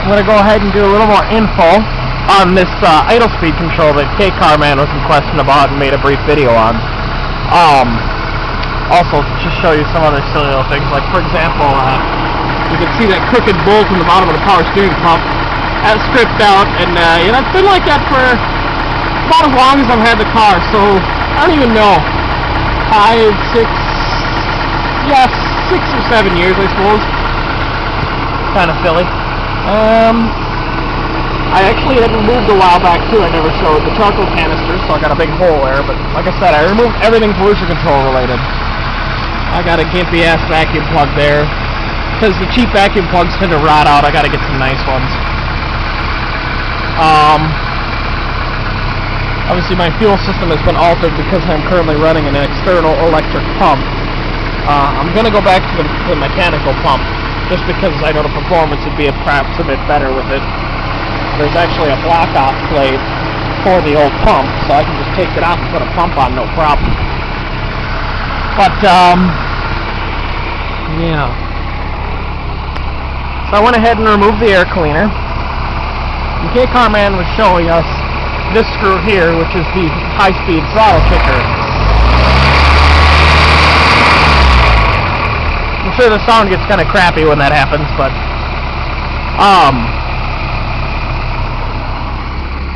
I'm going to go ahead and do a little more info on this idle speed control that Carbed was in question about and made a brief video on. Also, just show you some other silly little things, like for example, you can see that crooked bolt in the bottom of the power steering pump. That's stripped out, and you know, it's been like that for about as long as I've had the car, so I don't even know, 6 or 7 years, I suppose. Kind of silly. I actually had removed a while back too. I never showed the charcoal canister, so I got a big hole there. But like I said, I removed everything pollution control related. I got a gimpy ass vacuum plug there because the cheap vacuum plugs tend to rot out. I got to get some nice ones. Obviously, my fuel system has been altered because I'm currently running an external electric pump. I'm going to go back to the mechanical pump just because I know the performance would be perhaps a bit better with it. There's actually a block-off plate for the old pump, so I can just take it off and put a pump on, no problem. But, yeah. So I went ahead and removed the air cleaner. And Carbed was showing us this screw here, which is the high-speed throttle kicker. I'm sure the sound gets kind of crappy when that happens, but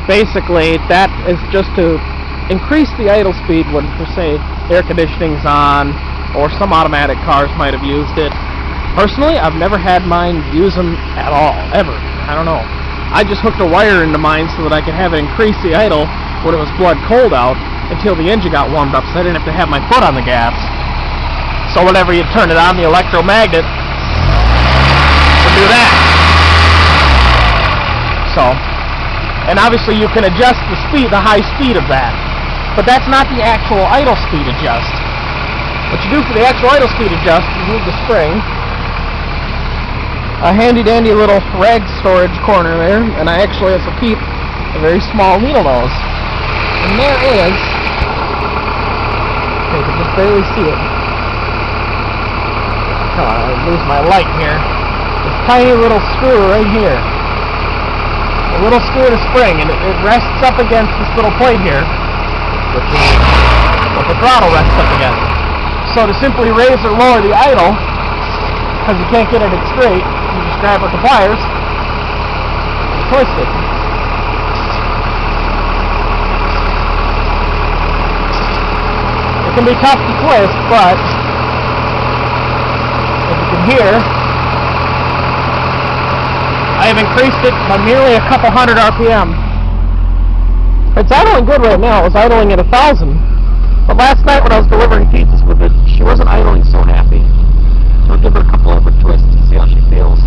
basically that is just to increase the idle speed when, per se, air conditioning's on, or some automatic cars might have used it. Personally, I've never had mine use them at all, ever. I don't know. I just hooked a wire into mine so that I could have it increase the idle when it was blood cold out until the engine got warmed up, so I didn't have to have my foot on the gas. So whenever you turn it on, the electromagnet would do that. So, and obviously you can adjust the speed, the high speed of that, but that's not the actual idle speed adjust. What you do for the actual idle speed adjust is move the spring, a handy-dandy little rag storage corner there, and I actually have to keep a very small needle nose. And there is, you can just barely see it. Come on, I lose my light here. This tiny little screw right here. A little screw to spring, and it rests up against this little plate here, which is what the throttle rests up against. So to simply raise or lower the idle, because you can't get it straight, you just grab with the pliers and twist it. It can be tough to twist, but as you can hear, I have increased it by merely a couple hundred RPM. It's idling good right now. It was idling at 1,000. But last night when I was delivering pizzas with it, she wasn't idling so happy. So I'll give her a couple of twists to see how she feels.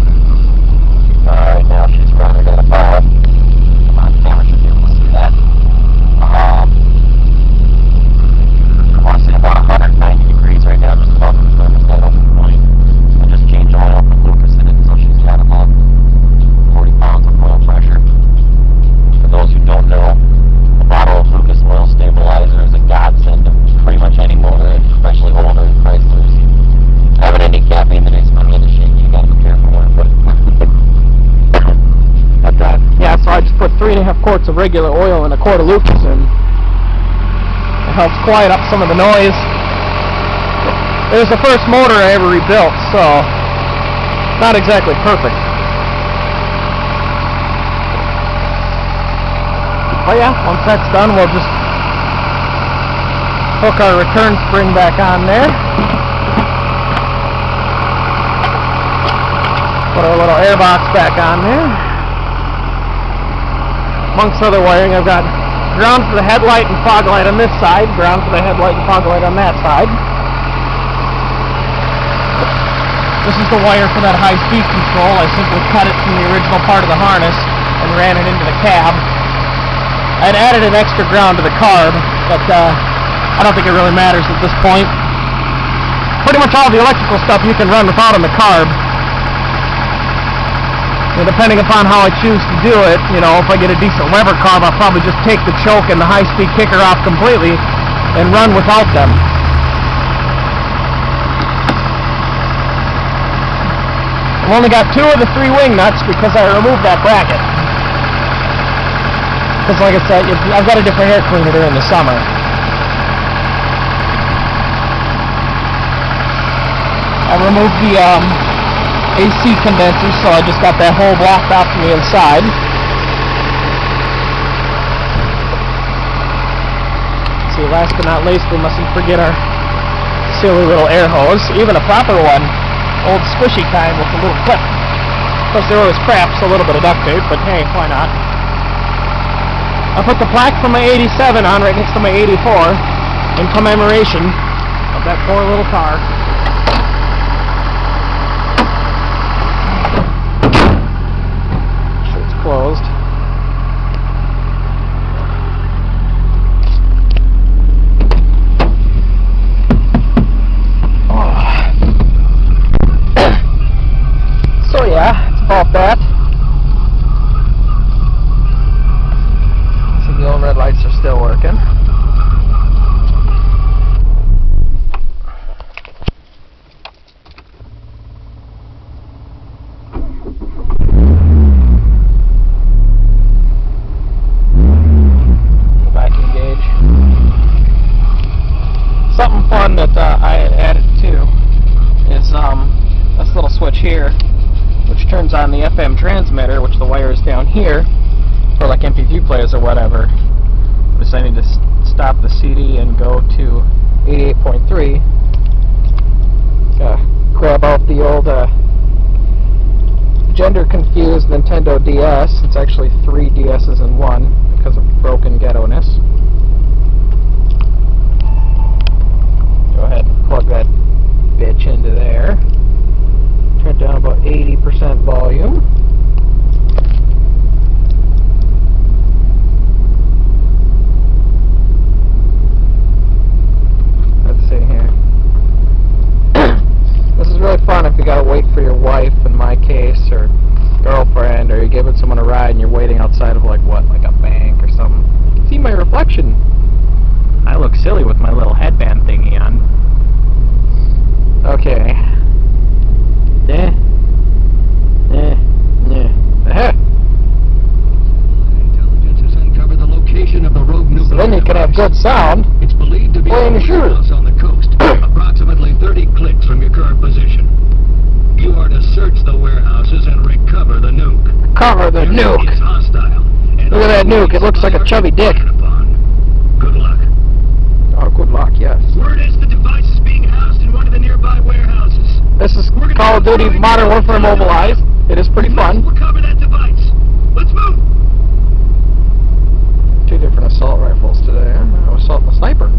Alright, now she's running at a power. Come on, camera should be able to see that. I want to say about 190 degrees right now, just above the thermostat open point. I just changed oil from Lucas in it, so she's got about 40 pounds of oil pressure. For those who don't know, a bottle of Lucas oil stabilizer is a godsend to pretty much any motor, especially older Chryslers. Having any caffeine that makes my hand shake, you gotta be careful where I put it. Yeah, so I just put 3.5 quarts of regular oil and a quart of Lucas in. It helps quiet up some of the noise. It was the first motor I ever rebuilt, so not exactly perfect. But yeah, once that's done, we'll just hook our return spring back on there. Put our little air box back on there. Amongst other wiring, I've got ground for the headlight and fog light on this side, ground for the headlight and fog light on that side. This is the wire for that high speed control. I simply cut it from the original part of the harness and ran it into the cab. I'd added an extra ground to the carb, but I don't think it really matters at this point. Pretty much all the electrical stuff you can run without on the carb. And depending upon how I choose to do it, you know, if I get a decent lever carb, I'll probably just take the choke and the high-speed kicker off completely and run without them. I've only got 2 of the 3 wing nuts because I removed that bracket. Because like I said, I've got a different air cleaner during the summer. I removed the AC condenser, so I just got that hole blocked off from the inside. See, last but not least, we mustn't forget our silly little air hose, even a proper one, old squishy kind with a little clip. Of course, they're always crap, so a little bit of duct tape, but hey, why not? I put the plaque from my 87 on right next to my 84 in commemoration of that poor little car. It's closed. So yeah, it's about that. So the old red lights are still working. Vacuum gauge. Something fun that I had added too is this little switch here, which turns on the FM transmitter, which the wire is down here for like MP3 players or whatever. Just I need to stop the CD and go to 88.3. Grab out the old gender confused Nintendo DS. It's actually 3 DS's in one because of broken ghetto-ness. Go ahead and plug that bitch into there. Turn down about 80% volume. Let's see here. This is really fun if you gotta wait for your wife, in my case, or girlfriend, or you're giving someone a ride and you're waiting outside of like a bank or something. You can see my reflection. I look silly with my little headband thingy on. Okay. Intelligence has uncovered the location of the rogue nuclear So then you can have good sound. It's believed to be playing your shoes on the coast, approximately 30 clicks from your current position. You are to search the warehouses and recover the nuke. Recover the nuke. It's hostile. Look at that nuke. It looks like a chubby dick. Good luck. Oh, good luck, yes. Word is the device is being housed in one of the nearby warehouses. This is Call of Duty Modern Warfare Mobilized. It is pretty fun. Recover that device. Let's move. 2 different assault rifles today. Assault and a sniper.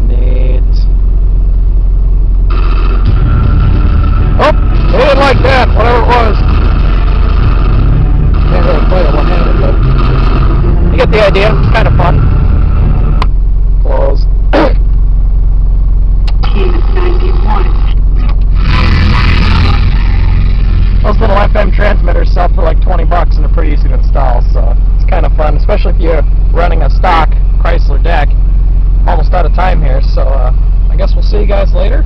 Neat. Oh, they didn't like that, whatever it was. Can't really play it one-handed, but you get the idea. It's kind of fun. Close. Those little FM transmitters sell for like $20 and they're pretty easy to install, so it's kind of fun, especially if you're running a stock Chrysler deck. Almost out of time here, so I guess we'll see you guys later.